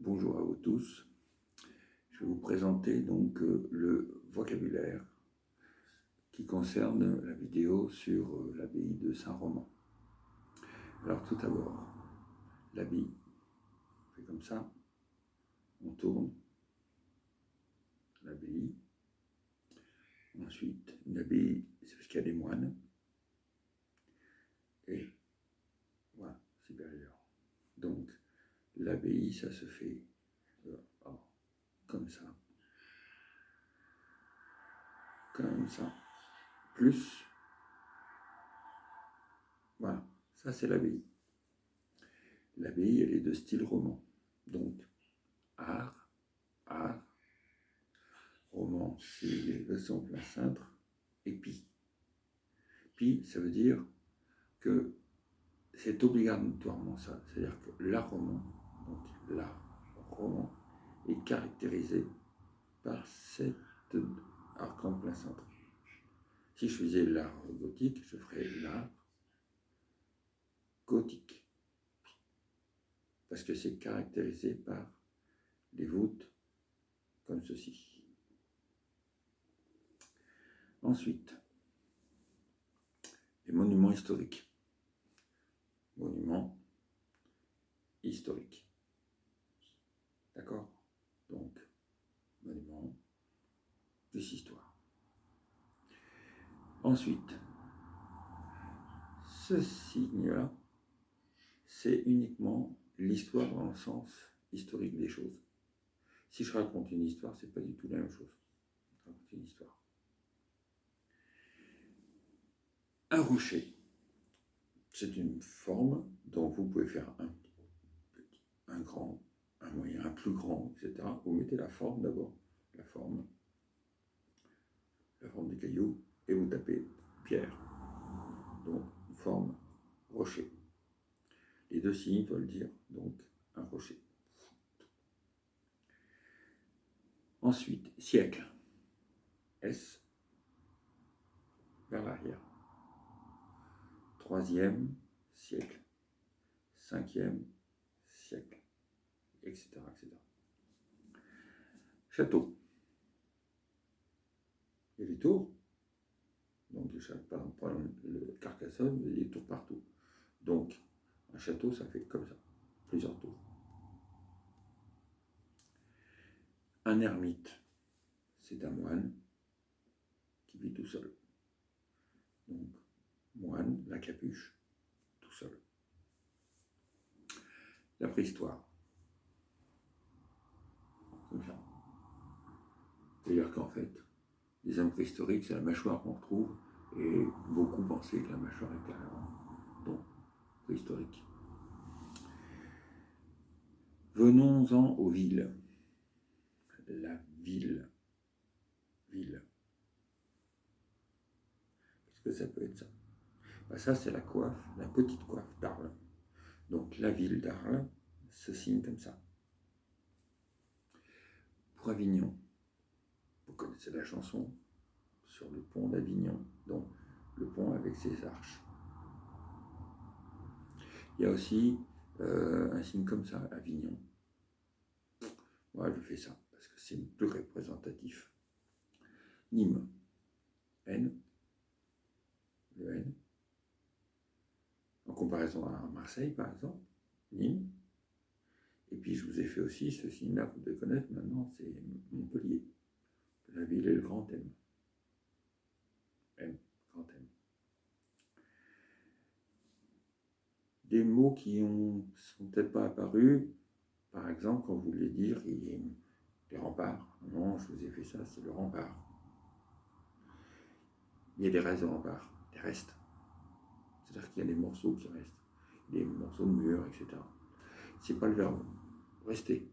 Bonjour à vous tous. Je vais vous présenter donc le vocabulaire qui concerne la vidéo sur l'abbaye de Saint-Romain. Alors tout d'abord, l'abbaye, on fait comme ça, on tourne l'abbaye. Ensuite, une abbaye, c'est parce qu'il y a des moines. Et voilà, supérieur. Donc, l'abbaye, ça se fait comme ça, plus, voilà, ça c'est l'abbaye. L'abbaye, elle est de style roman. Donc, art, roman, c'est les leçons plein cintre, et pi. Pi, ça veut dire que c'est obligatoirement ça. C'est-à-dire que l'art roman, donc l'art roman, est caractérisé par cet arc en plein cintre. Si je faisais l'art gothique, je ferais l'art gothique. Parce que c'est caractérisé par les voûtes comme ceci. Ensuite, les monuments historiques. Monuments historiques. D'accord? Donc, monument, plus histoire. Ensuite, ce signe-là, c'est uniquement l'histoire dans le sens historique des choses. Si je raconte une histoire, c'est pas du tout la même chose. Je raconte une histoire. Un rocher, c'est une forme dont vous pouvez faire un petit, un grand, un moyen, un plus grand, etc. Vous mettez la forme d'abord, la forme des cailloux, et vous tapez pierre. Donc, une forme rocher. Les deux signes veulent dire donc un rocher. Ensuite, siècle. S vers l'arrière. 3e siècle. 5e siècle. Etc. etc. Château. Il y a des tours. Donc, par exemple, le Carcassonne, il y a des tours partout. Donc, un château, ça fait comme ça. Plusieurs tours. Un ermite, c'est un moine qui vit tout seul. Donc, moine, la capuche, tout seul. La préhistoire. Comme ça. C'est-à-dire qu'en fait, les hommes préhistoriques, c'est la mâchoire qu'on retrouve, et beaucoup pensaient que la mâchoire était donc préhistorique. Venons-en aux villes. La ville. Ville. Qu'est-ce que ça peut être ça? Ça, c'est la coiffe, la petite coiffe d'Arles. Donc la ville d'Arles se signe comme ça. Pour Avignon, vous connaissez la chanson sur le pont d'Avignon, donc le pont avec ses arches. Il y a aussi un signe comme ça, Avignon. Moi, je fais ça parce que c'est plus représentatif. Nîmes, N, le N. En comparaison à Marseille, par exemple, Nîmes. Et puis, je vous ai fait aussi ce signe-là, vous devez connaître maintenant, c'est Montpellier. La ville est le grand M. M, grand M. Des mots qui ne sont peut-être pas apparus, par exemple, quand vous voulez dire les remparts. Non, je vous ai fait ça, c'est le rempart. Il y a des restes de remparts, des restes. C'est-à-dire qu'il y a des morceaux qui restent, des morceaux de murs, etc. C'est pas le verbe rester.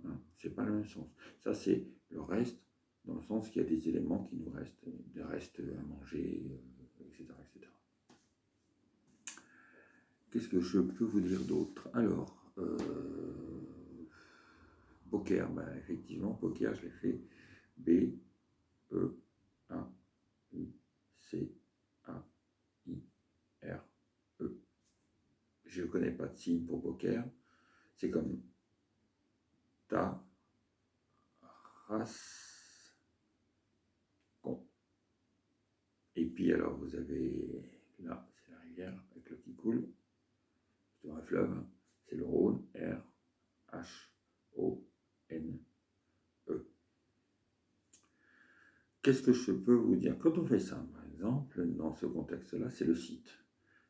Hein, c'est pas le même sens. Ça, c'est le reste, dans le sens qu'il y a des éléments qui nous restent, des restes à manger, etc., etc. Qu'est-ce que je peux vous dire d'autre? Alors, poker, effectivement, poker, je l'ai fait B, E, A, U, C, A, I, R, E. Je ne connais pas de signe pour poker. C'est comme Tarascon. Et puis alors vous avez, là c'est la rivière avec l'eau qui coule, sur un fleuve, hein, c'est le Rhône, R-H-O-N-E. Qu'est-ce que je peux vous dire? Quand on fait ça, par exemple, dans ce contexte-là, c'est le site.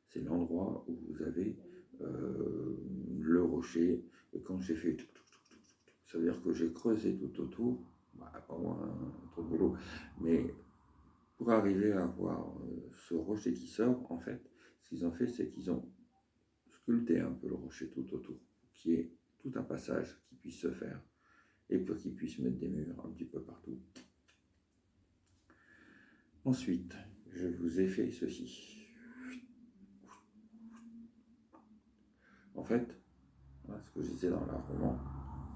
C'est l'endroit où vous avez le rocher. Et quand j'ai fait ça veut dire que j'ai creusé tout autour, pas moi, trop de boulot, mais pour arriver à voir ce rocher qui sort, en fait, ce qu'ils ont fait, c'est qu'ils ont sculpté un peu le rocher tout autour, qui est tout un passage qui puisse se faire, et pour qu'ils puissent mettre des murs un petit peu partout. Ensuite, je vous ai fait ceci. En fait, voilà, ce que je disais dans l'art roman,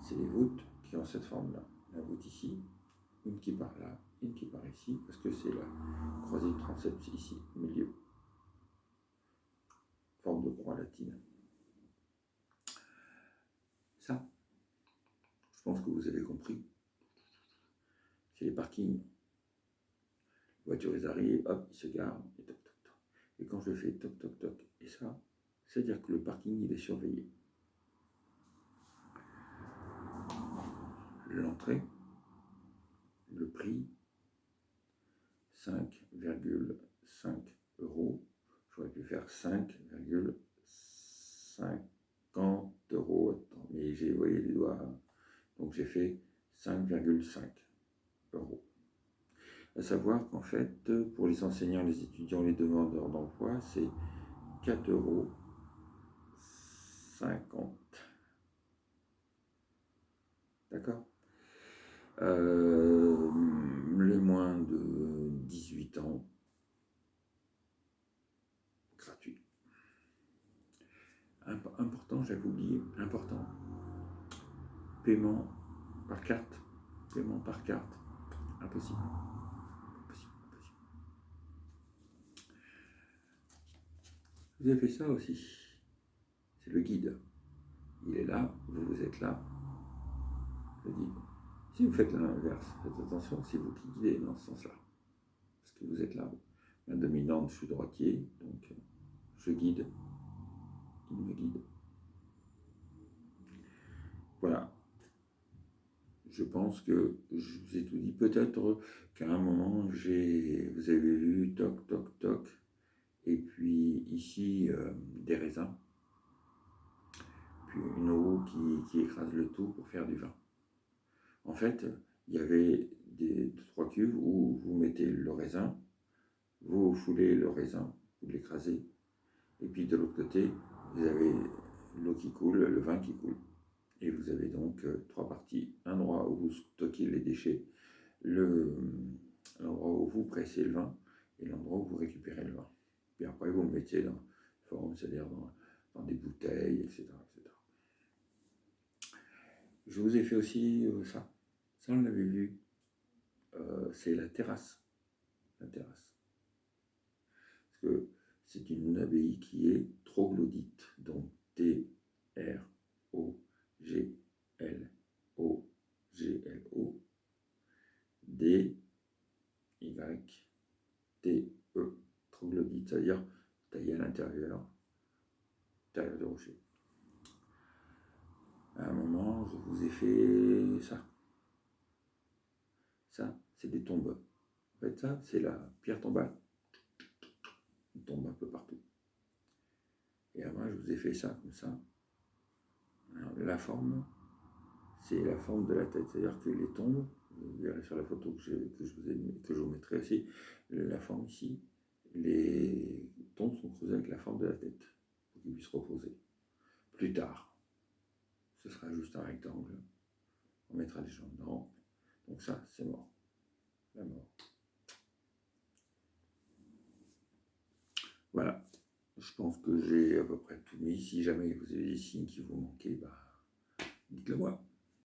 c'est les voûtes qui ont cette forme-là. La voûte ici, une qui part là, une qui part ici, parce que c'est la croisée de transept ici, au milieu. Forme de croix latine. Ça, je pense que vous avez compris. C'est les parkings. Les voitures, ils arrivent, hop, ils se garent, et toc, toc, toc. Et quand je fais toc, toc, toc, et ça, c'est-à-dire que le parking, il est surveillé. L'entrée, le prix, 5,5 €. J'aurais pu faire 5,50 €. Attends, mais j'ai voyé les doigts. Donc j'ai fait 5,5 €. À savoir qu'en fait, pour les enseignants, les étudiants, les demandeurs d'emploi, c'est 4,50 €. D'accord? Les moins de 18 ans, gratuit. Important, j'avais oublié, important. Paiement par carte. Paiement par carte. Impossible. Impossible, impossible. Vous avez fait ça aussi. C'est le guide. Il est là, vous êtes là. Le guide. Si vous faites l'inverse, faites attention, c'est vous qui guidez dans ce sens-là. Parce que vous êtes là. Main dominante, je suis droitier, donc je guide. Il me guide. Voilà. Je pense que je vous ai tout dit. Peut-être qu'à un moment, vous avez vu, toc, toc, toc. Et puis ici, des raisins. Puis une roue qui écrase le tout pour faire du vin. En fait, il y avait trois cuves où vous mettez le raisin, vous foulez le raisin, vous l'écrasez, et puis de l'autre côté, vous avez l'eau qui coule, le vin qui coule. Et vous avez donc trois parties. Un endroit où vous stockez les déchets, l'endroit où vous pressez le vin, et l'endroit où vous récupérez le vin. Puis après, vous le mettez dans forme, c'est-à-dire dans des bouteilles, etc., etc. Je vous ai fait aussi ça. Ça, on l'avait vu. C'est la terrasse. La terrasse. Parce que c'est une abbaye qui est troglodyte. Donc T-R-O-G-L-O D-Y-T-E. Troglodyte, c'est-à-dire taillé à l'intérieur du rocher. À un moment, je vous ai fait ça. Ça, c'est des tombes. En fait, ça, c'est la pierre tombale. On tombe un peu partout. Et avant, je vous ai fait ça, comme ça. Alors, la forme, c'est la forme de la tête. C'est-à-dire que les tombes, vous verrez sur la photo que je vous mettrai aussi, la forme ici, les tombes sont creusées avec la forme de la tête, pour qu'ils puissent reposer. Plus tard, ce sera juste un rectangle. On mettra les gens dedans. Donc ça, c'est mort. La mort. Voilà. Je pense que j'ai à peu près tout mis. Si jamais vous avez des signes qui vous manquaient, dites-le moi.